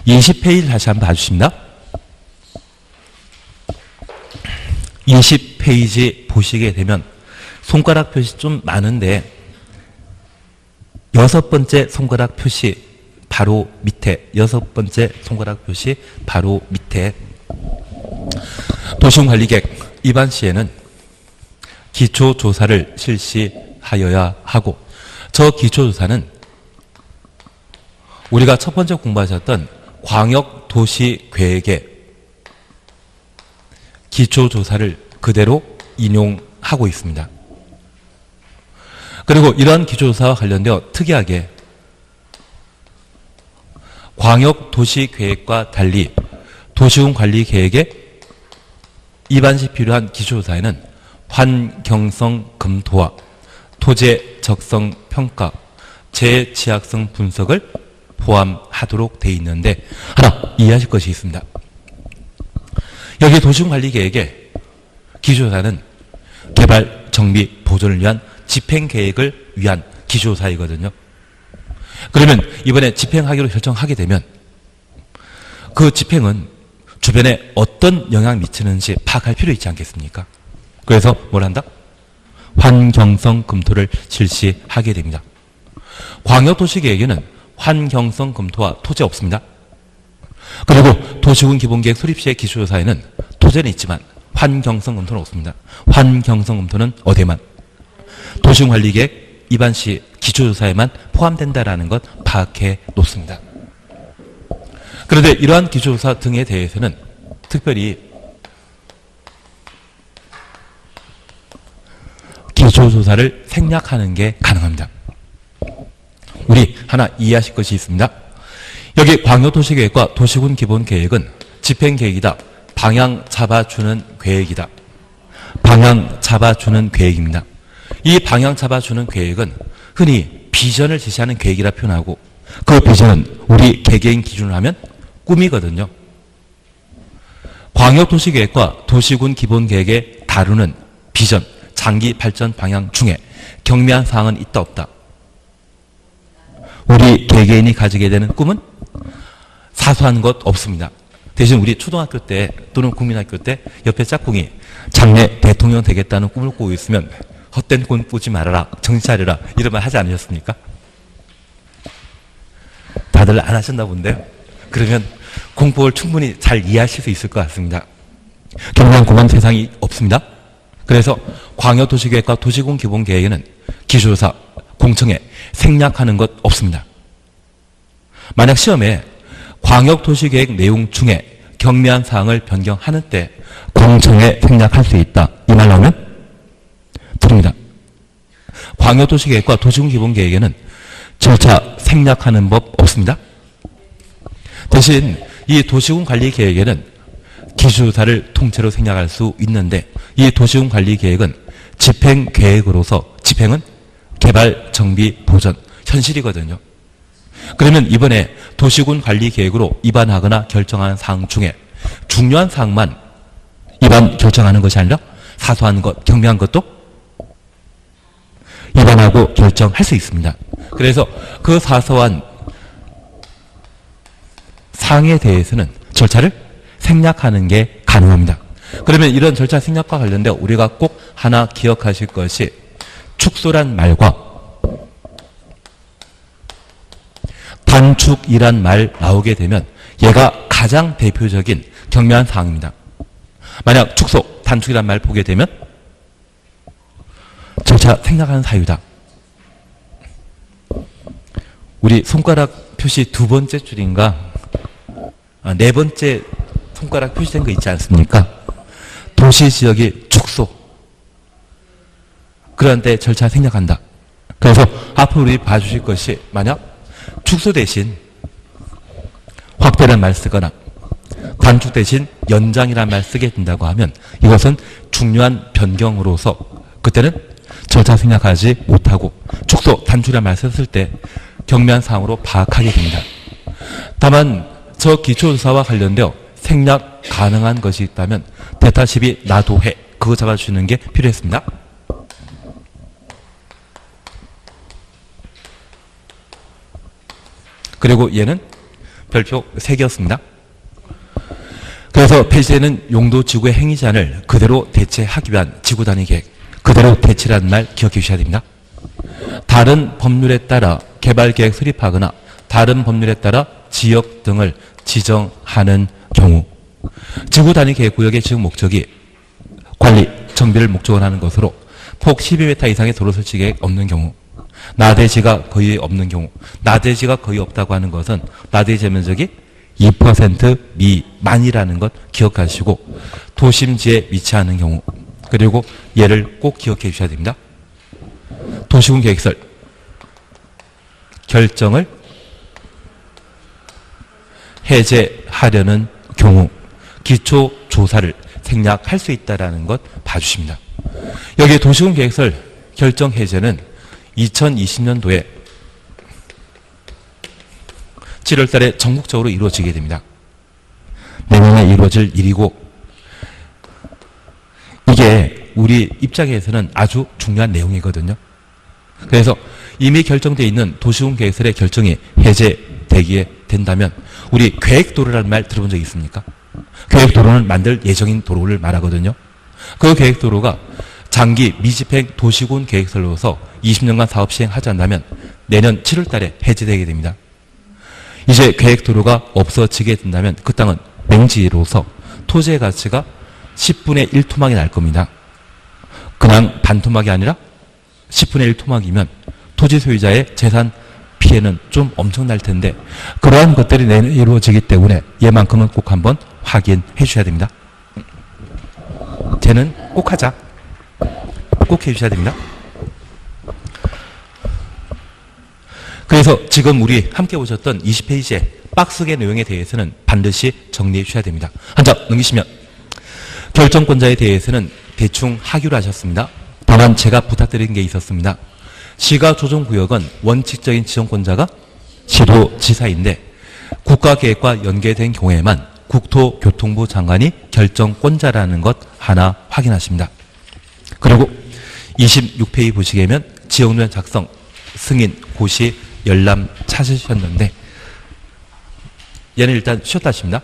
20페이지 다시 한번 봐주십니다. 20페이지 보시게 되면 손가락 표시 좀 많은데 6번째 손가락 표시 바로 밑에 6번째 손가락 표시 바로 밑에 도시군관리계획 입안 시에는 기초조사를 실시하여야 하고, 저 기초조사는 우리가 첫 번째 공부하셨던 광역도시계획의 기초조사를 그대로 인용하고 있습니다. 그리고 이러한 기초조사와 관련되어 특이하게 광역도시계획과 달리 도시군관리계획의 입안 시 필요한 기초조사에는 환경성 검토와 토지 적성 평가, 재취약성 분석을 포함하도록 되어 있는데 하나 이해하실 것이 있습니다. 여기 도시군관리계획의 기초조사는 개발, 정비, 보존을 위한 집행계획을 위한 기초조사이거든요. 그러면 이번에 집행하기로 결정하게 되면 그 집행은 주변에 어떤 영향을 미치는지 파악할 필요 있지 않겠습니까? 그래서 뭘 한다? 환경성 검토를 실시하게 됩니다. 광역도시계획에는 환경성 검토와 토지 없습니다. 그리고 도시군 기본계획 수립 시의 기초조사에는 토지는 있지만 환경성 검토는 없습니다. 환경성 검토는 어디에만? 도시군관리계획 입안 시 기초조사에만 포함된다라는 것 파악해 놓습니다. 그런데 이러한 기초조사 등에 대해서는 특별히 기초조사를 생략하는 게 가능합니다. 우리 하나 이해하실 것이 있습니다. 여기 광역도시계획과 도시군 기본계획은 집행계획이다. 방향 잡아주는 계획이다. 방향 잡아주는 계획입니다. 이 방향 잡아주는 계획은 흔히 비전을 제시하는 계획이라 표현하고, 그 비전은 우리 개개인 기준으로 하면 꿈이거든요. 광역도시계획과 도시군 기본계획에 다루는 비전, 장기 발전 방향 중에 경미한 사항은 있다 없다? 우리 개개인이 가지게 되는 꿈은 사소한 것 없습니다. 대신 우리 초등학교 때 또는 국민학교 때 옆에 짝꿍이 장래 대통령 되겠다는 꿈을 꾸고 있으면 헛된 꿈 꾸지 말아라, 정신 차려라 이런 말 하지 않으셨습니까? 다들 안 하셨나 본데요. 그러면 공법을 충분히 잘 이해하실 수 있을 것 같습니다. 경미한 꿈은 세상이 없습니다. 그래서 광역도시계획과 도시군 기본계획에는 기초조사, 공청회 생략하는 것 없습니다. 만약 시험에 광역도시계획 내용 중에 경미한 사항을 변경하는 때 공청회 생략할 수 있다, 이 말 나오면 틀립니다. 광역도시계획과 도시군 기본계획에는 절차 생략하는 법 없습니다. 대신 이 도시군 관리계획에는 기초조사를 통째로 생략할 수 있는데, 이 도시군 관리계획은 집행계획으로서 집행은 개발, 정비, 보전, 현실이거든요. 그러면 이번에 도시군 관리 계획으로 입안하거나 결정한 사항 중에 중요한 사항만 입안 결정하는 것이 아니라 사소한 것, 경미한 것도 입안하고 결정할 수 있습니다. 그래서 그 사소한 사항에 대해서는 절차를 생략하는 게 가능합니다. 그러면 이런 절차 생략과 관련된 우리가 꼭 하나 기억하실 것이 축소란 말과 단축이란 말 나오게 되면 얘가 가장 대표적인 경미한 사항입니다. 만약 축소, 단축이란 말 보게 되면 절차 생략하는 사유다. 우리 손가락 표시 두 번째 줄인가 네 번째 손가락 표시된 거 있지 않습니까? 도시 지역이 축소. 그런데 절차 생략한다. 그래서 앞으로 우리 봐주실 것이 만약 축소 대신 확대란 말 쓰거나 단축 대신 연장이란 말 쓰게 된다고 하면 이것은 중요한 변경으로서 그때는 절차 생략하지 못하고 축소, 단축이란 말 썼을 때 경미한 사항으로 파악하게 됩니다. 다만 저 기초조사와 관련되어 생략 가능한 것이 있다면 대타 12 나도 해 그거 잡아주시는 게 필요했습니다. 그리고 얘는 별표 3개였습니다. 그래서 폐지되는 용도 지구의 행위 제한을 그대로 대체하기 위한 지구 단위 계획, 그대로 대체라는 말 기억해 주셔야 됩니다. 다른 법률에 따라 개발 계획 수립하거나 다른 법률에 따라 지역 등을 지정하는 경우 지구 단위 계획 구역의 지역 목적이 관리, 정비를 목적으로 하는 것으로 폭 12m 이상의 도로 설치 계획 없는 경우 나대지가 거의 없는 경우 나대지가 거의 없다고 하는 것은 나대지 면적이 2% 미만이라는 것 기억하시고 도심지에 위치하는 경우 그리고 얘를 꼭 기억해 주셔야 됩니다. 도시군 계획설 결정을 해제하려는 경우 기초 조사를 생략할 수 있다는 것 봐주십니다. 여기 도시군 계획설 결정 해제는 2020년도에 7월 달에 전국적으로 이루어지게 됩니다. 내년에 이루어질 일이고 이게 우리 입장에서는 아주 중요한 내용이거든요. 그래서 이미 결정되어 있는 도시군 계획설의 결정이 해제되게 된다면 우리 계획도로라는 말 들어본 적 있습니까? 계획도로는 만들 예정인 도로를 말하거든요. 그 계획도로가 장기 미집행 도시군 계획설로서 20년간 사업 시행하지 않는다면 내년 7월 달에 해제되게 됩니다. 이제 계획도로가 없어지게 된다면 그 땅은 맹지로서 토지의 가치가 10분의 1 토막이 날 겁니다. 그냥 반토막이 아니라 10분의 1 토막이면 토지 소유자의 재산 피해는 좀 엄청날 텐데 그러한 것들이 내년에 이루어지기 때문에 얘만큼은 꼭 한번 확인해 주셔야 됩니다. 쟤는 꼭 하자. 꼭 해주셔야 됩니다. 그래서 지금 우리 함께 보셨던 20페이지의 박스의 내용에 대해서는 반드시 정리해 주셔야 됩니다. 한 장 넘기시면 결정권자에 대해서는 대충 하기로 하셨습니다. 다만 제가 부탁드린 게 있었습니다. 시가조정구역은 원칙적인 지정권자가 시도지사인데 국가계획과 연계된 경우에만 국토교통부 장관이 결정권자라는 것 하나 확인하십니다. 그리고 26페이지 보시게 되면 지역노선 작성, 승인, 고시, 열람 찾으셨는데 얘는 일단 쉬었다 하십니다.